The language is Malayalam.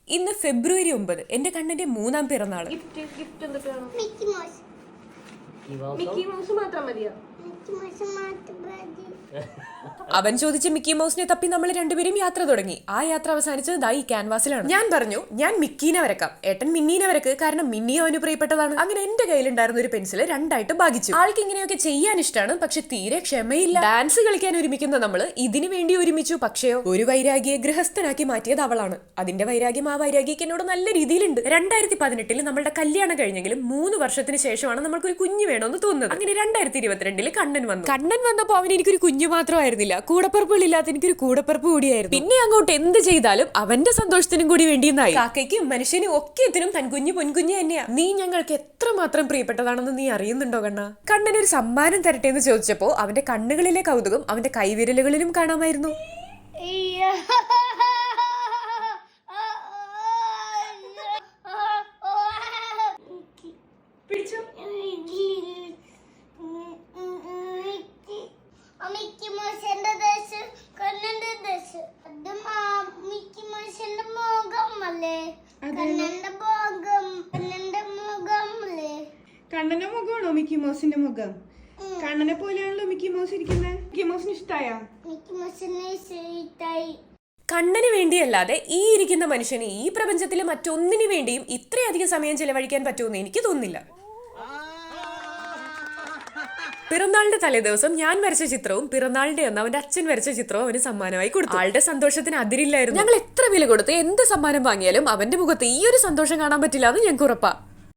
ഇന്ന് ഫെബ്രുവരി 9, എന്റെ കണ്ണന്റെ 3ാം പിറന്നാള്. മിക്കി മൗസ് മാത്രം മതിയോ? അവൻ ചോദിച്ച മിക്കി മൗസിനെ തപ്പി നമ്മൾ രണ്ടുപേരും യാത്ര തുടങ്ങി. ആ യാത്ര അവസാനിച്ചത് ദാ ഈ ക്യാൻവാസിലാണ്. ഞാൻ പറഞ്ഞു, ഞാൻ മിക്കീനെ വരക്കാം, ഏട്ടൻ മിന്നീനെ വരക്ക്, കാരണം മിന്നി അവന് പ്രിയപ്പെട്ടതാണ്. അങ്ങനെ എന്റെ കയ്യിലുണ്ടായിരുന്ന ഒരു പെൻസിൽ രണ്ടായിട്ട് ഭാഗിച്ചു. ആൾക്ക് ഇങ്ങനെയൊക്കെ ചെയ്യാൻ ഇഷ്ടമാണ്, പക്ഷെ തീരെ ക്ഷമയില്ല. ഡാൻസ് കളിക്കാൻ ഒരുമിക്കുന്ന നമ്മള് ഇതിനു വേണ്ടി ഒരുമിച്ചു. പക്ഷെയോ ഒരു വൈരാഗിയെ ഗൃഹസ്ഥനാക്കി മാറ്റിയത് അവളാണ്. അതിന്റെ വൈരാഗ്യം ആ വൈരാഗിക്ക് എന്നോട് നല്ല രീതിയിലുണ്ട്. 2018 നമ്മളുടെ കല്യാണം കഴിഞ്ഞെങ്കിലും 3 വർഷത്തിന് ശേഷമാണ് നമ്മൾക്കൊരു കുഞ്ഞു വേണമെന്ന് തോന്നുന്നത്. അങ്ങനെ 2022 കണ്ണൻ വന്നപ്പോ അവന് എനിക്കൊരു കുഞ്ഞു മാത്രമായിരുന്നില്ല, കൂടപ്പറപ്പുകളില്ലാത്ത എനിക്കൊരു കൂടപ്പറപ്പ് കൂടിയായിരുന്നു. പിന്നെ അങ്ങോട്ട് എന്ത് ചെയ്താലും അവന്റെ സന്തോഷത്തിനും കൂടി വേണ്ടിയെന്നായി. കാക്കയ്ക്കും മനുഷ്യനും ഒക്കെത്തിനും തൻ കുഞ്ഞു പൊൻകുഞ്ഞു തന്നെയാ. നീ ഞങ്ങൾക്ക് എത്രമാത്രം പ്രിയപ്പെട്ടതാണെന്ന് നീ അറിയുന്നുണ്ടോ കണ്ണ? കണ്ണൻ ഒരു സമ്മാനം തരട്ടെ എന്ന് ചോദിച്ചപ്പോ അവന്റെ കണ്ണുകളിലെ കൗതുകം അവന്റെ കൈവിരലുകളിലും കാണാമായിരുന്നു. കണ്ണന്റെ മുഖമാണോ മിക്കി മൗസിന്റെ മുഖം? കണ്ണനെ പോലെയാണല്ലോ മിക്കി മൗസ് ഇരിക്കുന്നത്. മിക്കി മൗസിന് ഇഷ്ടായോ? കണ്ണന് വേണ്ടിയല്ലാതെ ഈ ഇരിക്കുന്ന മനുഷ്യന് ഈ പ്രപഞ്ചത്തിലെ മറ്റൊന്നിനു വേണ്ടിയും ഇത്രയധികം സമയം ചെലവഴിക്കാൻ പറ്റുമെന്ന് എനിക്ക് തോന്നുന്നില്ല. പിറന്നാളിന്റെ തലേദിവസം ഞാൻ വരച്ച ചിത്രവും പിറന്നാളിന്റെ അന്ന് അവന്റെ അച്ഛൻ വരച്ച ചിത്രവും അവന് സമ്മാനമായി കൊടുത്തു. ആളുടെ സന്തോഷത്തിന് അതിരില്ലായിരുന്നു. ഞങ്ങൾ എത്ര വില കൊടുത്ത് എന്ത് സമ്മാനം വാങ്ങിയാലും അവന്റെ മുഖത്ത് ഈ ഒരു സന്തോഷം കാണാൻ പറ്റില്ല എന്ന് ഞങ്ങൾക്ക് ഉറപ്പാ.